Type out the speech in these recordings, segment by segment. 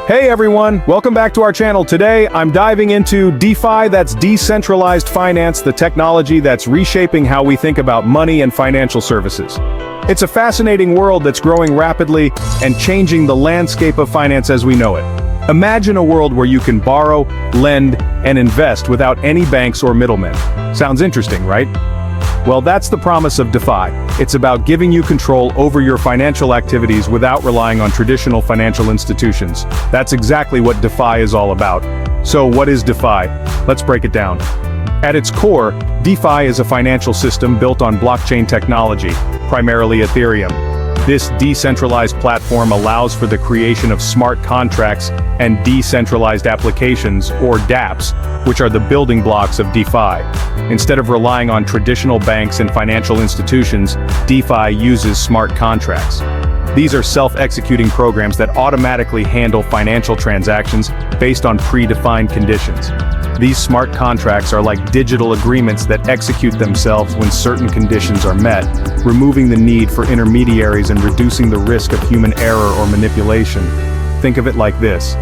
Hey everyone, welcome back to our channel. Today, I'm diving into DeFi, that's Decentralized Finance, the technology that's reshaping how we think about money and financial services. It's a fascinating world that's growing rapidly and changing the landscape of finance as we know it. Imagine a world where you can borrow, lend, and invest without any banks or middlemen. Sounds interesting, right? Well, that's the promise of DeFi. It's about giving you control over your financial activities without relying on traditional financial institutions. That's exactly what DeFi is all about. So what is DeFi? Let's break it down. At its core, DeFi is a financial system built on blockchain technology, primarily Ethereum. This decentralized platform allows for the creation of smart contracts and decentralized applications, or dApps, which are the building blocks of DeFi. Instead of relying on traditional banks and financial institutions, DeFi uses smart contracts. These are self-executing programs that automatically handle financial transactions based on predefined conditions. These smart contracts are like digital agreements that execute themselves when certain conditions are met, removing the need for intermediaries and reducing the risk of human error or manipulation. Think of it like this.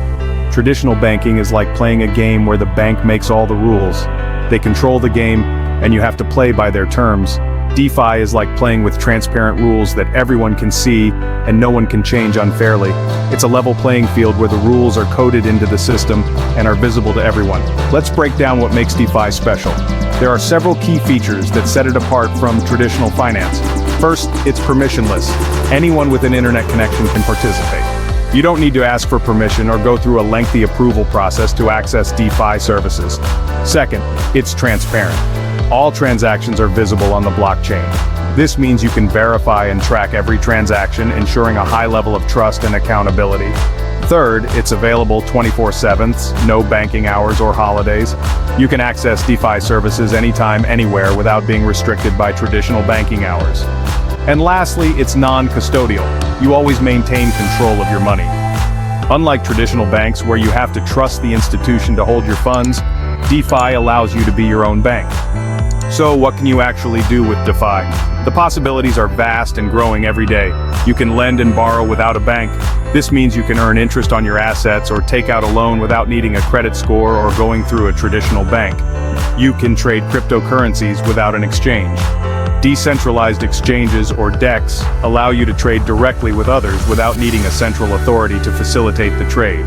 Traditional banking is like playing a game where the bank makes all the rules. They control the game, and you have to play by their terms. DeFi is like playing with transparent rules that everyone can see and no one can change unfairly. It's a level playing field where the rules are coded into the system and are visible to everyone. Let's break down what makes DeFi special. There are several key features that set it apart from traditional finance. First, it's permissionless. Anyone with an internet connection can participate. You don't need to ask for permission or go through a lengthy approval process to access DeFi services. Second, it's transparent. All transactions are visible on the blockchain. This means you can verify and track every transaction, ensuring a high level of trust and accountability. Third, it's available 24/7, no banking hours or holidays. You can access DeFi services anytime, anywhere without being restricted by traditional banking hours. And lastly, it's non-custodial. You always maintain control of your money. Unlike traditional banks where you have to trust the institution to hold your funds, DeFi allows you to be your own bank. So what can you actually do with DeFi? The possibilities are vast and growing every day. You can lend and borrow without a bank. This means you can earn interest on your assets or take out a loan without needing a credit score or going through a traditional bank. You can trade cryptocurrencies without an exchange. Decentralized exchanges, or DEX, allow you to trade directly with others without needing a central authority to facilitate the trade.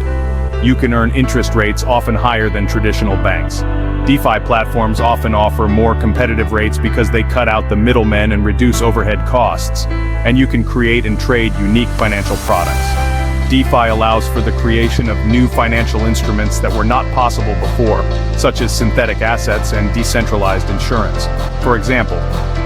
You can earn interest rates often higher than traditional banks. DeFi platforms often offer more competitive rates because they cut out the middlemen and reduce overhead costs, and you can create and trade unique financial products. DeFi allows for the creation of new financial instruments that were not possible before, such as synthetic assets and decentralized insurance. For example,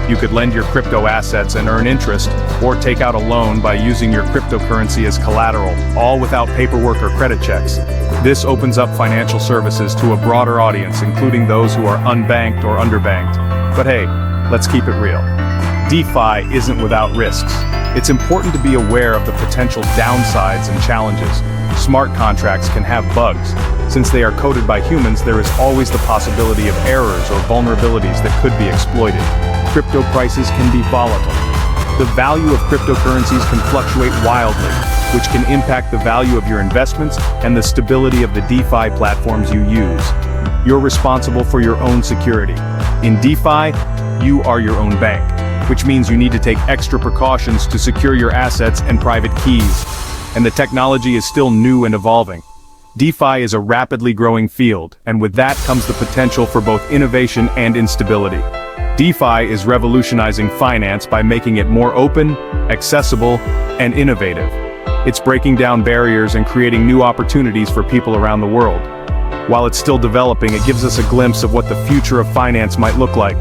you could lend your crypto assets and earn interest, or take out a loan by using your cryptocurrency as collateral, all without paperwork or credit checks. This opens up financial services to a broader audience, including those who are unbanked or underbanked. But hey, let's keep it real. DeFi isn't without risks. It's important to be aware of the potential downsides and challenges. Smart contracts can have bugs. Since they are coded by humans, there is always the possibility of errors or vulnerabilities that could be exploited. Crypto prices can be volatile. The value of cryptocurrencies can fluctuate wildly, which can impact the value of your investments and the stability of the DeFi platforms you use. You're responsible for your own security. In DeFi, you are your own bank, which means you need to take extra precautions to secure your assets and private keys. And the technology is still new and evolving. DeFi is a rapidly growing field, and with that comes the potential for both innovation and instability. DeFi is revolutionizing finance by making it more open, accessible, and innovative. It's breaking down barriers and creating new opportunities for people around the world. While it's still developing, it gives us a glimpse of what the future of finance might look like.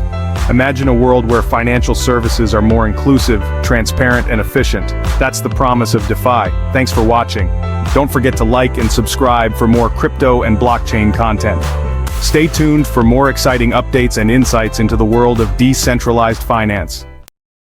Imagine a world where financial services are more inclusive, transparent, and efficient. That's the promise of DeFi. Thanks for watching. Don't forget to like and subscribe for more crypto and blockchain content. Stay tuned for more exciting updates and insights into the world of decentralized finance.